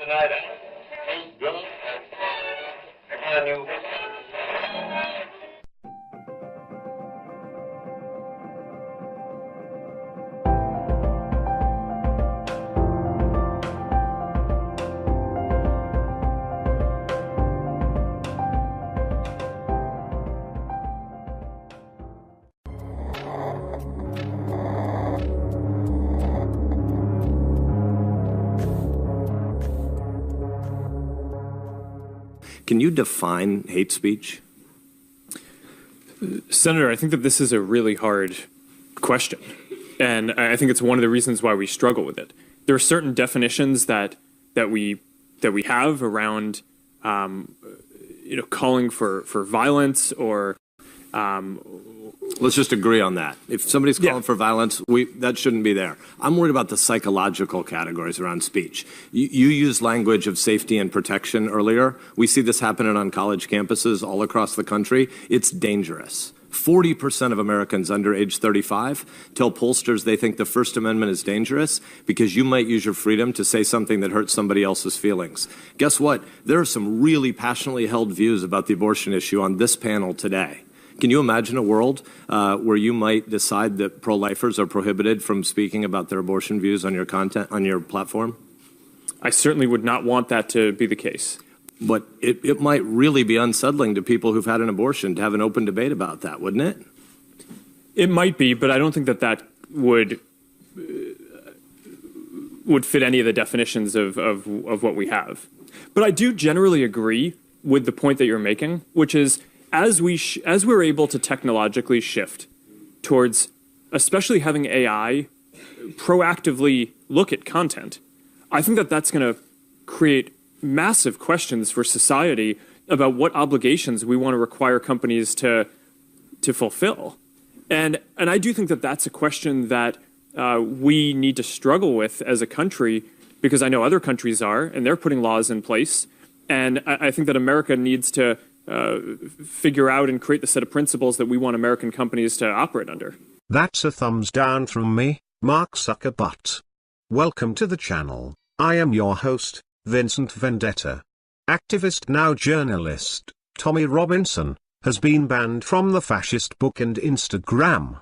tonight, ain't good. I knew. Can you define hate speech? Senator, I think that this is a really hard question, and I think it's one of the reasons why we struggle with it. There are certain definitions that we have around, calling for violence or. Let's just agree on that. If somebody's calling for violence, that shouldn't be there. I'm worried about the psychological categories around speech. You used language of safety and protection earlier. We see this happening on college campuses all across the country. It's dangerous. 40% of Americans under age 35 tell pollsters they think the First Amendment is dangerous because you might use your freedom to say something that hurts somebody else's feelings. Guess what? There are some really passionately held views about the abortion issue on this panel today. Can you imagine a world where you might decide that pro-lifers are prohibited from speaking about their abortion views on your content, on your platform? I certainly would not want that to be the case. But it might really be unsettling to people who've had an abortion to have an open debate about that, wouldn't it? It might be, but I don't think that would fit any of the definitions of what we have. But I do generally agree with the point that you're making, which is as we're able to technologically shift towards, especially having AI proactively look at content, I think that that's going to create massive questions for society about what obligations we want to require companies to fulfill. And I do think that that's a question that we need to struggle with as a country, because I know other countries are, and they're putting laws in place. And I think that America needs to figure out and create the set of principles that we want American companies to operate under. That's a thumbs down from me, Mark Zuckerbutt. Welcome to the channel. I am your host, Vincent Vendetta. Activist, now journalist, Tommy Robinson, has been banned from the fascist book and Instagram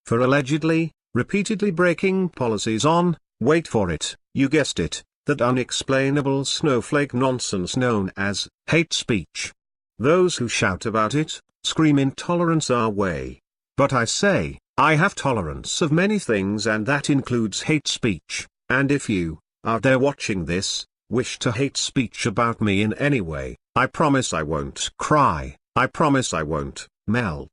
for allegedly, repeatedly breaking policies on, wait for it, you guessed it, that unexplainable snowflake nonsense known as hate speech. Those who shout about it, scream intolerance our way. But I say, I have tolerance of many things, and that includes hate speech, and if you, out there watching this, wish to hate speech about me in any way, I promise I won't cry, I promise I won't melt.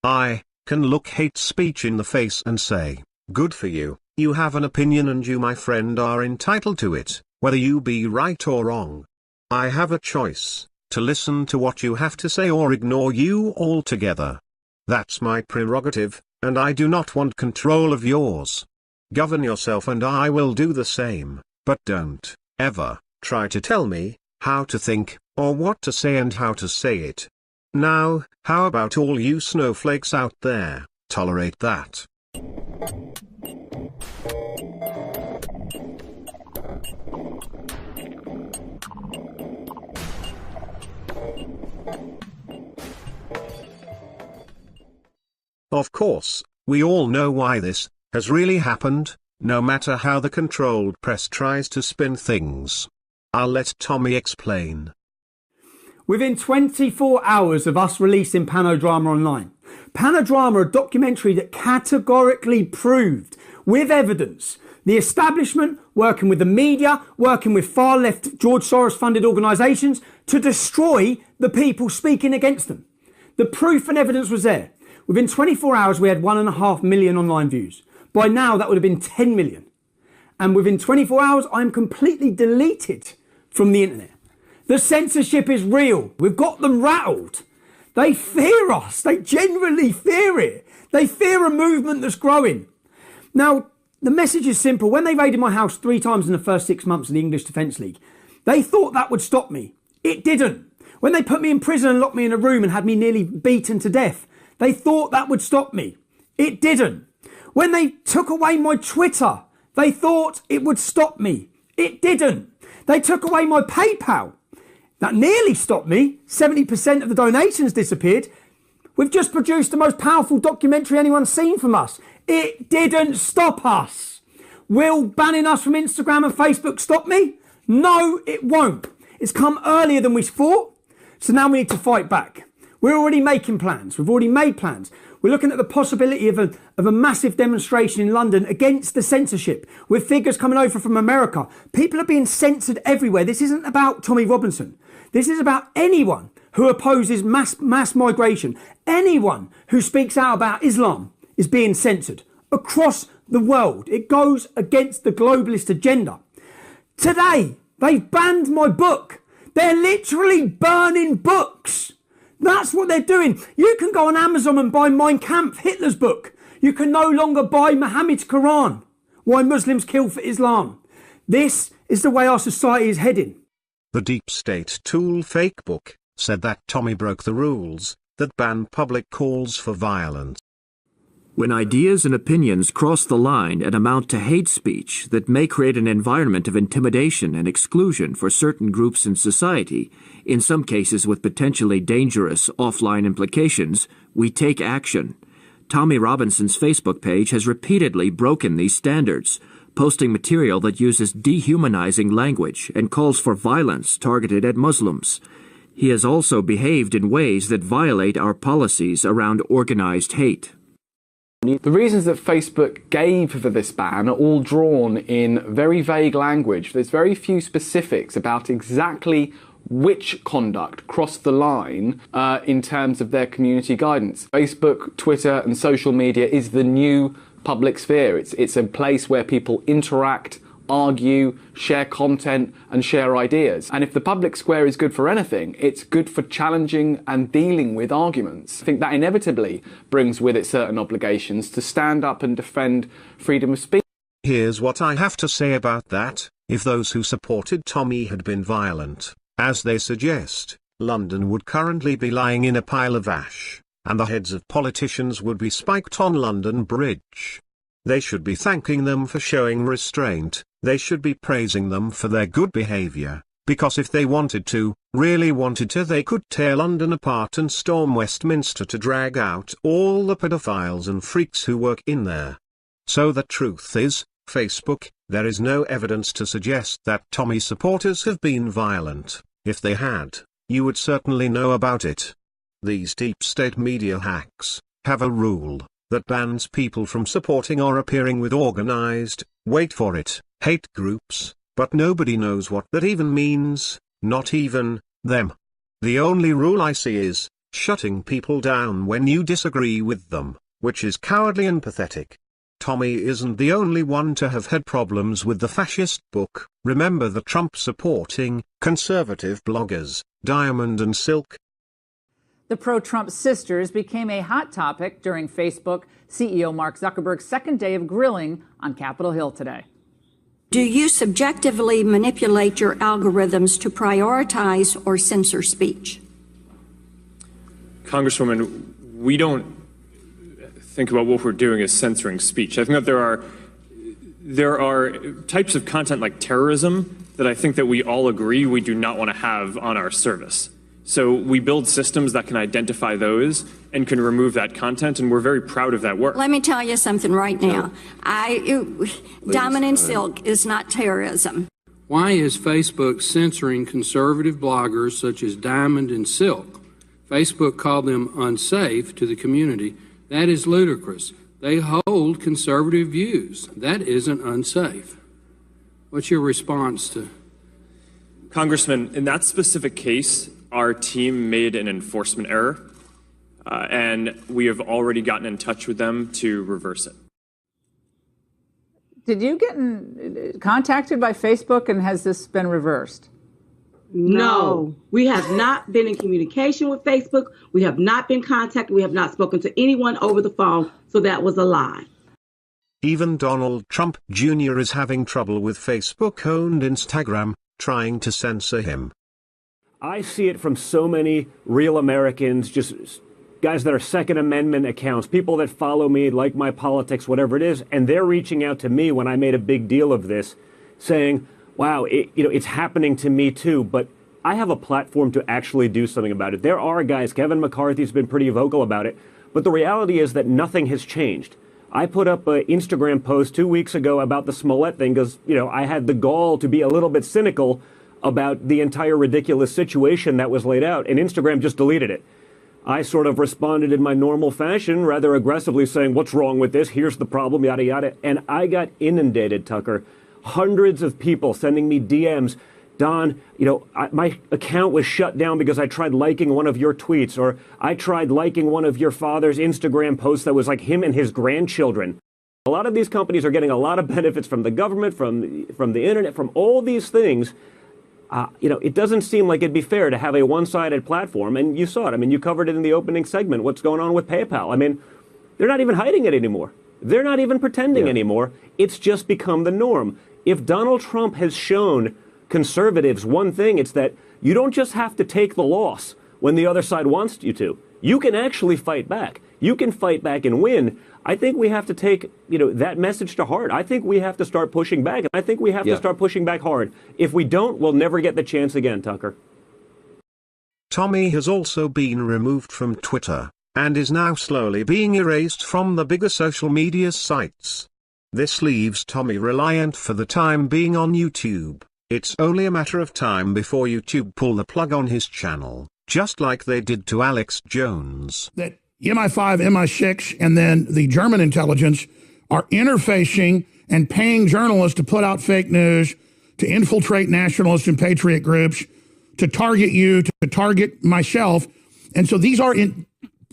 I can look hate speech in the face and say, good for you, you have an opinion and you, my friend, are entitled to it, whether you be right or wrong. I have a choice, to listen to what you have to say or ignore you altogether. That's my prerogative, and I do not want control of yours. Govern yourself and I will do the same, but don't ever try to tell me how to think, or what to say and how to say it. Now, how about all you snowflakes out there, tolerate that? Of course, we all know why this has really happened, no matter how the controlled press tries to spin things. I'll let Tommy explain. Within 24 hours of us releasing Panodrama online, Panodrama, a documentary that categorically proved, with evidence, the establishment, working with the media, working with far-left George Soros-funded organisations, to destroy the people speaking against them. The proof and evidence was there. Within 24 hours, we had 1.5 million online views. By now, that would have been 10 million. And within 24 hours, I'm completely deleted from the internet. The censorship is real. We've got them rattled. They fear us. They genuinely fear it. They fear a movement that's growing. Now, the message is simple. When they raided my house 3 times in the first 6 months of the English Defence League, they thought that would stop me. It didn't. When they put me in prison and locked me in a room and had me nearly beaten to death, they thought that would stop me. It didn't. When they took away my Twitter, they thought it would stop me. It didn't. They took away my PayPal. That nearly stopped me. 70% of the donations disappeared. We've just produced the most powerful documentary anyone's seen from us. It didn't stop us. Will banning us from Instagram and Facebook stop me? No, it won't. It's come earlier than we thought. So now we need to fight back. We're already making plans. We've already made plans. We're looking at the possibility of a massive demonstration in London against the censorship, with figures coming over from America. People are being censored everywhere. This isn't about Tommy Robinson. This is about anyone who opposes mass migration. Anyone who speaks out about Islam is being censored across the world. It goes against the globalist agenda. Today, they've banned my book. They're literally burning books. That's what they're doing. You can go on Amazon and buy Mein Kampf, Hitler's book. You can no longer buy Muhammad's Quran, Why Muslims Kill for Islam. This is the way our society is heading. The deep state tool fake book said that Tommy broke the rules that ban public calls for violence. When ideas and opinions cross the line and amount to hate speech that may create an environment of intimidation and exclusion for certain groups in society, in some cases with potentially dangerous offline implications, we take action. Tommy Robinson's Facebook page has repeatedly broken these standards, posting material that uses dehumanizing language and calls for violence targeted at Muslims. He has also behaved in ways that violate our policies around organized hate. The reasons that Facebook gave for this ban are all drawn in very vague language. There's very few specifics about exactly which conduct crossed the line in terms of their community guidance. Facebook, Twitter and social media is the new public sphere. It's a place where people interact, argue, share content and share ideas. And if the public square is good for anything, it's good for challenging and dealing with arguments. I think that inevitably brings with it certain obligations to stand up and defend freedom of speech. Here's what I have to say about that. If those who supported Tommy had been violent, as they suggest, London would currently be lying in a pile of ash, and the heads of politicians would be spiked on London Bridge. They should be thanking them for showing restraint. They should be praising them for their good behavior, because if they wanted to, really wanted to, they could tear London apart and storm Westminster to drag out all the pedophiles and freaks who work in there. So the truth is, Facebook, there is no evidence to suggest that Tommy supporters have been violent. If they had, you would certainly know about it. These deep state media hacks have a rule that bans people from supporting or appearing with organized, wait for it, hate groups, but nobody knows what that even means, not even them. The only rule I see is shutting people down when you disagree with them, which is cowardly and pathetic. Tommy isn't the only one to have had problems with the fascist book. Remember the Trump-supporting, conservative bloggers, Diamond and Silk. The pro-Trump sisters became a hot topic during Facebook CEO Mark Zuckerberg's second day of grilling on Capitol Hill today. Do you subjectively manipulate your algorithms to prioritize or censor speech? Congresswoman, we don't think about what we're doing as censoring speech. I think that there are types of content like terrorism that I think that we all agree we do not want to have on our service. So we build systems that can identify those and can remove that content, and we're very proud of that work. Let me tell you something right now. Diamond and Silk is not terrorism. Why is Facebook censoring conservative bloggers such as Diamond and Silk? Facebook called them unsafe to the community. That is ludicrous. They hold conservative views. That isn't unsafe. What's your response to? Congressman, in that specific case, our team made an enforcement error, and we have already gotten in touch with them to reverse it. Did you get contacted by Facebook, and has this been reversed? No, we have not been in communication with Facebook. We have not been contacted. We have not spoken to anyone over the phone. So that was a lie. Even Donald Trump Jr. is having trouble with Facebook-owned Instagram, trying to censor him. I see it from so many real Americans, just guys that are Second Amendment accounts, people that follow me, like my politics, whatever it is, and they're reaching out to me when I made a big deal of this, saying, wow, it's happening to me too, but I have a platform to actually do something about it. There are guys, Kevin McCarthy's been pretty vocal about it, but the reality is that nothing has changed. I put up an Instagram post 2 weeks ago about the Smollett thing because, I had the gall to be a little bit cynical about the entire ridiculous situation that was laid out, and Instagram just deleted it. I sort of responded in my normal fashion, rather aggressively saying, what's wrong with this? Here's the problem, yada, yada. And I got inundated, Tucker. Hundreds of people sending me DMs. Don, my account was shut down because I tried liking one of your tweets, or I tried liking one of your father's Instagram posts that was like him and his grandchildren. A lot of these companies are getting a lot of benefits from the government, from the internet, from all these things. It doesn't seem like it'd be fair to have a one-sided platform, and you saw it. I mean, you covered it in the opening segment, what's going on with PayPal. I mean, they're not even hiding it anymore. They're not even pretending anymore. It's just become the norm. If Donald Trump has shown conservatives one thing, it's that you don't just have to take the loss when the other side wants you to. You can actually fight back. You can fight back and win. I think we have to take, that message to heart. I think we have to start pushing back, and I think we have to start pushing back hard. If we don't, we'll never get the chance again, Tucker. Tommy has also been removed from Twitter, and is now slowly being erased from the bigger social media sites. This leaves Tommy reliant for the time being on YouTube. It's only a matter of time before YouTube pull the plug on his channel, just like they did to Alex Jones. That MI5, MI6, and then the German intelligence are interfacing and paying journalists to put out fake news, to infiltrate nationalist and patriot groups, to target you, to target myself. And so these are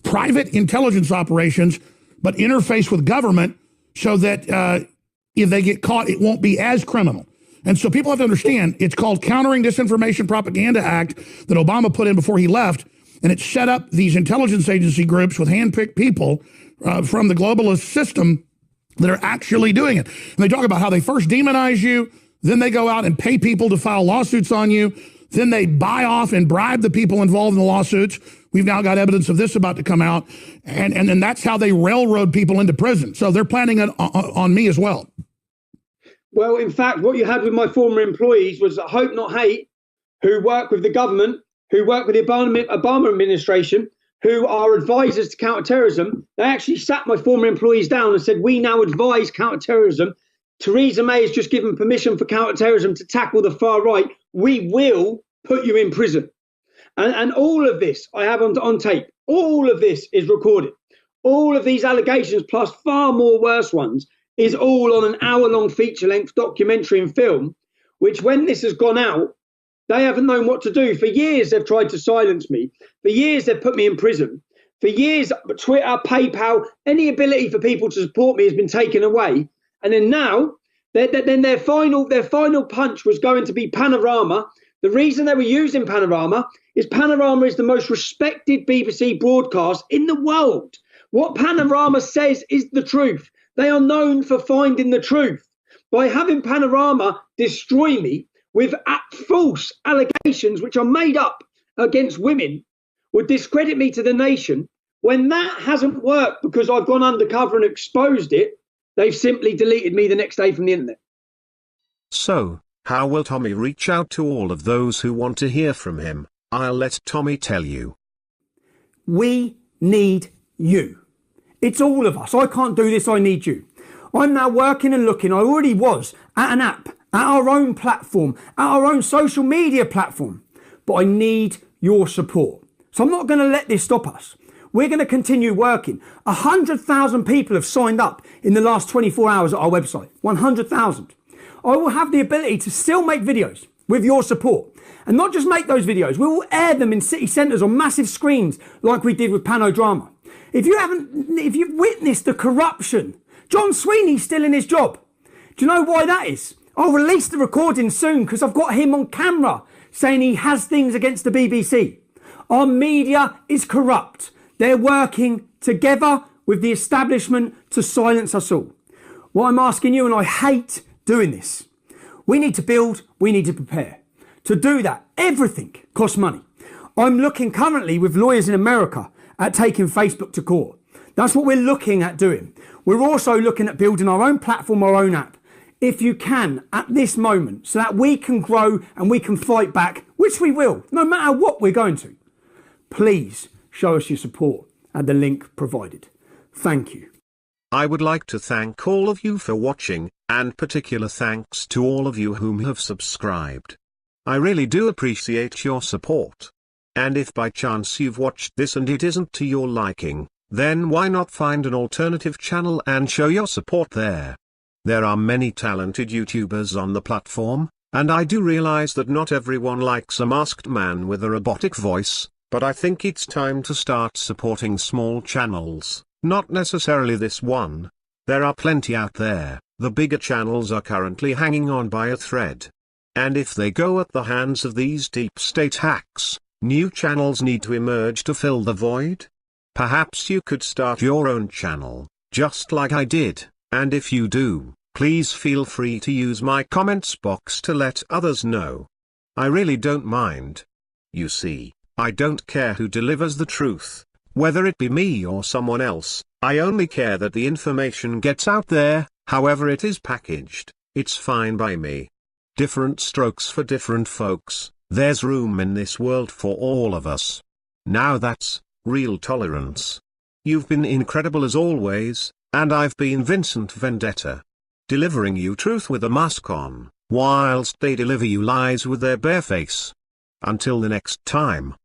private intelligence operations, but interface with government so that if they get caught, it won't be as criminal. And so people have to understand, it's called Countering Disinformation Propaganda Act that Obama put in before he left, and it set up these intelligence agency groups with hand-picked people from the globalist system that are actually doing it. And they talk about how they first demonize you, then they go out and pay people to file lawsuits on you, then they buy off and bribe the people involved in the lawsuits. We've now got evidence of this about to come out, and then that's how they railroad people into prison. So they're planning it on me as well. Well, in fact, what you had with my former employees was Hope Not Hate, who work with the government, who work with the Obama administration, who are advisors to counterterrorism. They actually sat my former employees down and said, we now advise counterterrorism. Theresa May has just given permission for counterterrorism to tackle the far right. We will put you in prison. And all of this I have on tape. All of this is recorded. All of these allegations, plus far more worse ones, is all on an hour-long feature-length documentary and film, which when this has gone out, they haven't known what to do. For years, they've tried to silence me. For years, they've put me in prison. For years, Twitter, PayPal, any ability for people to support me has been taken away. And then now, their final punch was going to be Panorama. The reason they were using Panorama is the most respected BBC broadcast in the world. What Panorama says is the truth. They are known for finding the truth. By having Panorama destroy me with false allegations which are made up against women would discredit me to the nation. When that hasn't worked because I've gone undercover and exposed it, they've simply deleted me the next day from the internet. So, how will Tommy reach out to all of those who want to hear from him? I'll let Tommy tell you. We need you. It's all of us. I can't do this. I need you. I'm now working and looking. I already was at an app, at our own platform, at our own social media platform. But I need your support. So I'm not going to let this stop us. We're going to continue working. 100,000 people have signed up in the last 24 hours at our website. 100,000. I will have the ability to still make videos with your support. And not just make those videos. We will air them in city centres on massive screens like we did with Panodrama. If you've witnessed the corruption, John Sweeney's still in his job. Do you know why that is? I'll release the recording soon because I've got him on camera saying he has things against the BBC. Our media is corrupt. They're working together with the establishment to silence us all. What I'm asking you, and I hate doing this, we need to build, we need to prepare. To do that, everything costs money. I'm looking currently with lawyers in America at taking Facebook to court. That's what we're looking at doing. We're also looking at building our own platform, our own app. if you can, at this moment, so that we can grow and we can fight back, which we will, no matter what we're going to. Please show us your support at the link provided. Thank you. I would like to thank all of you for watching, and particular thanks to all of you whom have subscribed. I really do appreciate your support. And if by chance you've watched this and it isn't to your liking, then why not find an alternative channel and show your support there? There are many talented YouTubers on the platform, and I do realize that not everyone likes a masked man with a robotic voice, but I think it's time to start supporting small channels, not necessarily this one. There are plenty out there. The bigger channels are currently hanging on by a thread. And if they go at the hands of these deep state hacks, new channels need to emerge to fill the void. Perhaps you could start your own channel, just like I did, and if you do, please feel free to use my comments box to let others know. I really don't mind. You see, I don't care who delivers the truth, whether it be me or someone else. I only care that the information gets out there, however it is packaged. It's fine by me. Different strokes for different folks. There's room in this world for all of us. Now that's real tolerance. You've been incredible as always, and I've been Vincent Vendetta. Delivering you truth with a mask on, whilst they deliver you lies with their bare face. Until the next time.